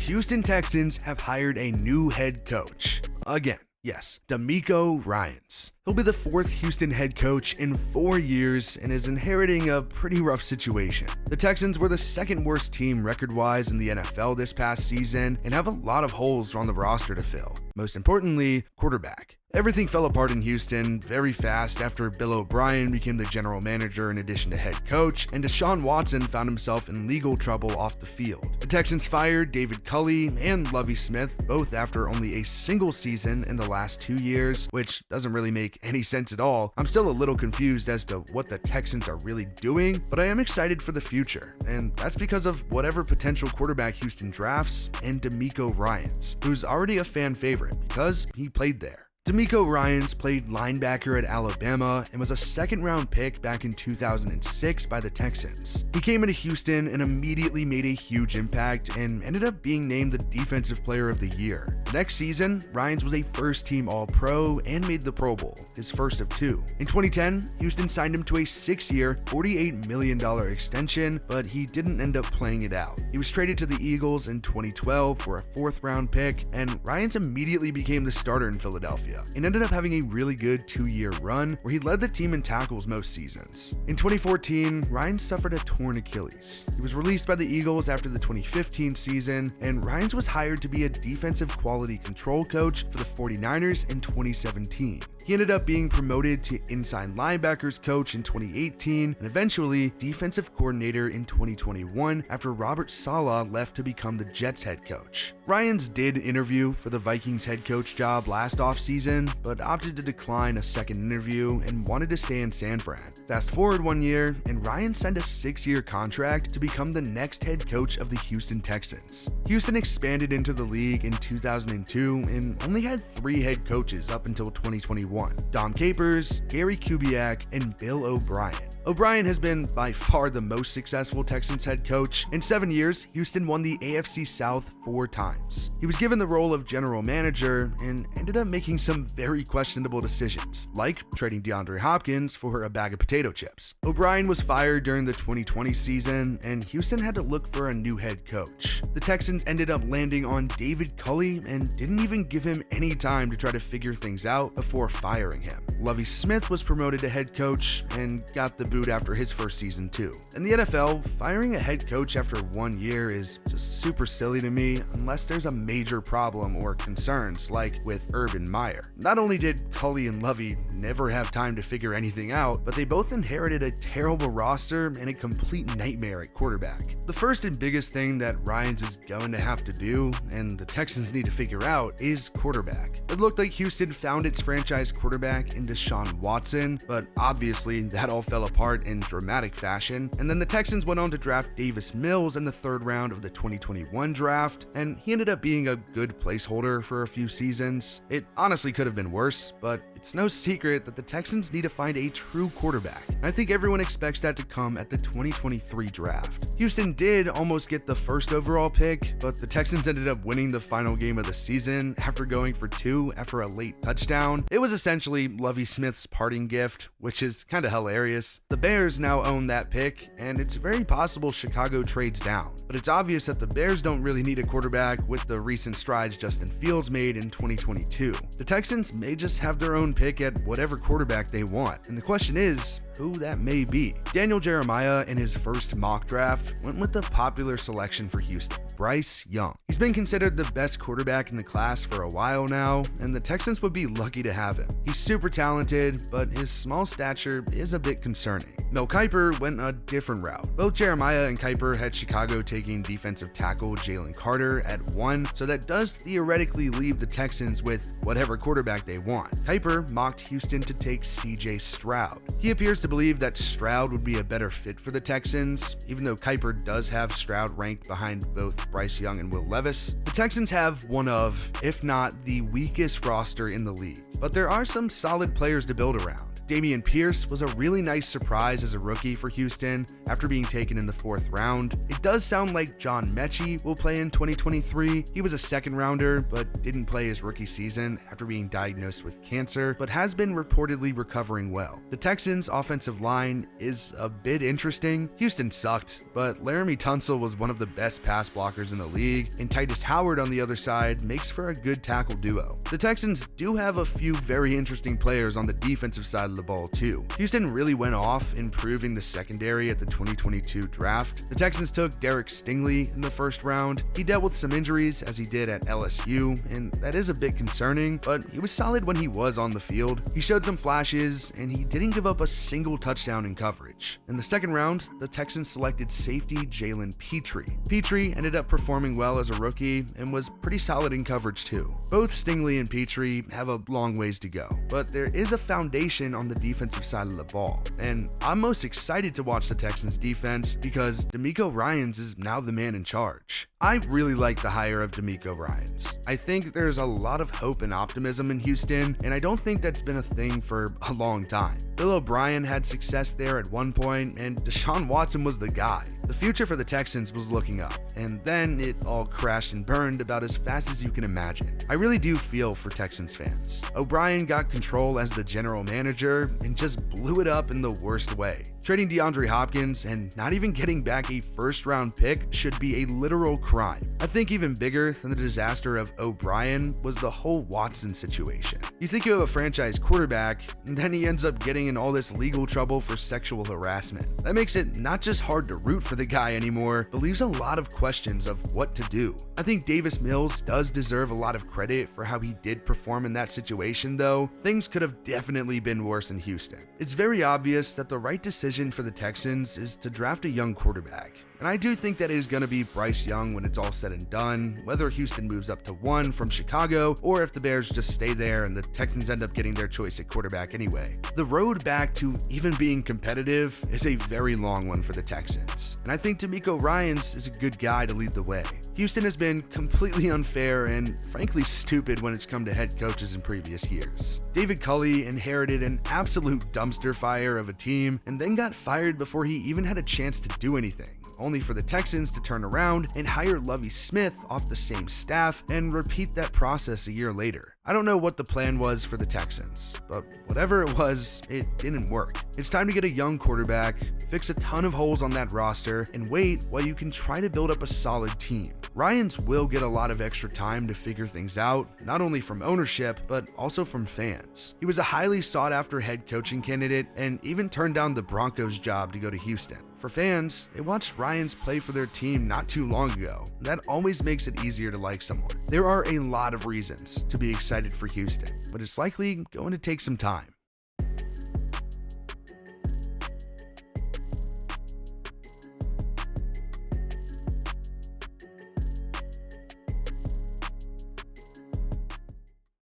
Houston Texans have hired a new head coach. Again. Yes, DeMeco Ryans. He'll be the fourth Houston head coach in 4 years and is inheriting a pretty rough situation. The Texans were the second worst team record-wise in the NFL this past season and have a lot of holes on the roster to fill. Most importantly, quarterback. Everything fell apart in Houston very fast after Bill O'Brien became the general manager in addition to head coach, and Deshaun Watson found himself in legal trouble off the field. The Texans fired David Culley and Lovie Smith, both after only a single season in the last 2 years, which doesn't really make any sense at all. I'm still a little confused as to what the Texans are really doing, but I am excited for the future, and that's because of whatever potential quarterback Houston drafts and DeMeco Ryans, who's already a fan favorite because he played there. DeMeco Ryans played linebacker at Alabama and was a second-round pick back in 2006 by the Texans. He came into Houston and immediately made a huge impact and ended up being named the Defensive Player of the Year. Next season, Ryans was a first-team All-Pro and made the Pro Bowl, his first of 2. In 2010, Houston signed him to a 6-year, $48 million extension, but he didn't end up playing it out. He was traded to the Eagles in 2012 for a 4th-round pick, and Ryans immediately became the starter in Philadelphia and ended up having a really good 2-year run where he led the team in tackles most seasons. In 2014, Ryans suffered a torn Achilles. He was released by the Eagles after the 2015 season, and Ryans was hired to be a defensive quality control coach for the 49ers in 2017. He ended up being promoted to inside linebackers coach in 2018 and eventually defensive coordinator in 2021 after Robert Saleh left to become the Jets head coach. Ryans did interview for the Vikings head coach job last offseason, but opted to decline a second interview and wanted to stay in San Fran. Fast forward 1 year, and Ryans signed a 6-year contract to become the next head coach of the Houston Texans. Houston expanded into the league in 2002 and only had 3 head coaches up until 2021. Dom Capers, Gary Kubiak, and Bill O'Brien. O'Brien has been by far the most successful Texans head coach. In 7 years, Houston won the AFC South 4 times. He was given the role of general manager and ended up making some very questionable decisions, like trading DeAndre Hopkins for a bag of potato chips. O'Brien was fired during the 2020 season, and Houston had to look for a new head coach. The Texans ended up landing on David Culley and didn't even give him any time to try to figure things out before firing him. Lovie Smith was promoted to head coach and got the boot after his first season too. In the NFL, firing a head coach after 1 year is just super silly to me unless there's a major problem or concerns like with Urban Meyer. Not only did Culley and Lovie never have time to figure anything out, but they both inherited a terrible roster and a complete nightmare at quarterback. The first and biggest thing that Ryans is going to have to do, and the Texans need to figure out, is quarterback. It looked like Houston found its franchise quarterback in Deshaun Watson, but obviously that all fell apart in dramatic fashion, and then the Texans went on to draft Davis Mills in the 3rd round of the 2021 draft, and he ended up being a good placeholder for a few seasons. It honestly could have been worse, but it's no secret that the Texans need to find a true quarterback, and I think everyone expects that to come at the 2023 draft. Houston did almost get the 1st overall pick, but the Texans ended up winning the final game of the season after going for 2 after a late touchdown. It was essentially Lovie Smith's parting gift, which is kind of hilarious. The Bears now own that pick, and it's very possible Chicago trades down, but it's obvious that the Bears don't really need a quarterback with the recent strides Justin Fields made in 2022. The Texans may just have their own pick at whatever quarterback they want, and the question is who that may be. Daniel Jeremiah, in his first mock draft, went with the popular selection for Houston, Bryce Young. He's been considered the best quarterback in the class for a while now, and the Texans would be lucky to have him. He's super talented, but his small stature is a bit concerning. Mel Kiper went a different route. Both Jeremiah and Kiper had Chicago taking defensive tackle Jalen Carter at 1, so that does theoretically leave the Texans with whatever quarterback they want. Kiper mocked Houston to take CJ Stroud. He appears to believe that Stroud would be a better fit for the Texans, even though Kiper does have Stroud ranked behind both Bryce Young and Will Levis. The Texans have one of, if not the weakest roster in the league, but there are some solid players to build around. Dameon Pierce was a really nice surprise as a rookie for Houston after being taken in the 4th round. It does sound like John Mechie will play in 2023. He was a 2nd rounder, but didn't play his rookie season after being diagnosed with cancer, but has been reportedly recovering well. The Texans' offensive line is a bit interesting. Houston sucked, but Laramie Tunsil was one of the best pass blockers in the league, and Titus Howard on the other side makes for a good tackle duo. The Texans do have a few very interesting players on the defensive side of the ball too. Houston really went off improving the secondary at the 2022 draft. The Texans took Derek Stingley in the 1st round. He dealt with some injuries as he did at LSU, and that is a bit concerning, but he was solid when he was on the field. He showed some flashes, and he didn't give up a single touchdown in coverage. In the 2nd round, the Texans selected safety Jalen Pitre. Pitre ended up performing well as a rookie and was pretty solid in coverage too. Both Stingley and Pitre have a long ways to go, but there is a foundation on the defensive side of the ball, and I'm most excited to watch the Texans defense because DeMeco Ryans is now the man in charge. I really like the hire of DeMeco Ryans. I think there's a lot of hope and optimism in Houston, and I don't think that's been a thing for a long time. Bill O'Brien had success there at one point, and Deshaun Watson was the guy. The future for the Texans was looking up, and then it all crashed and burned about as fast as you can imagine. I really do feel for Texans fans. O'Brien got control as the general manager and just blew it up in the worst way. Trading DeAndre Hopkins and not even getting back a 1st-round pick should be a literal crime. I think even bigger than the disaster of O'Brien was the whole Watson situation. You think you have a franchise quarterback, and then he ends up getting in all this legal trouble for sexual harassment. That makes it not just hard to root for the guy anymore, but leaves a lot of questions of what to do. I think Davis Mills does deserve a lot of credit for how he did perform in that situation, though. Things could have definitely been worse in Houston. It's very obvious that the right decision for the Texans is to draft a young quarterback. And I do think that it is going to be Bryce Young when it's all said and done, whether Houston moves up to 1 from Chicago or if the Bears just stay there and the Texans end up getting their choice at quarterback anyway. The road back to even being competitive is a very long one for the Texans, and I think DeMeco Ryans is a good guy to lead the way. Houston has been completely unfair and frankly stupid when it's come to head coaches in previous years. David Culley inherited an absolute dumpster fire of a team and then got fired before he even had a chance to do anything, only for the Texans to turn around and hire Lovie Smith off the same staff and repeat that process a year later. I don't know what the plan was for the Texans, but whatever it was, it didn't work. It's time to get a young quarterback, fix a ton of holes on that roster, and wait while you can try to build up a solid team. Ryans will get a lot of extra time to figure things out, not only from ownership, but also from fans. He was a highly sought-after head coaching candidate and even turned down the Broncos job to go to Houston. For fans, they watched Ryans play for their team not too long ago. That always makes it easier to like someone. There are a lot of reasons to be excited for Houston, but it's likely going to take some time.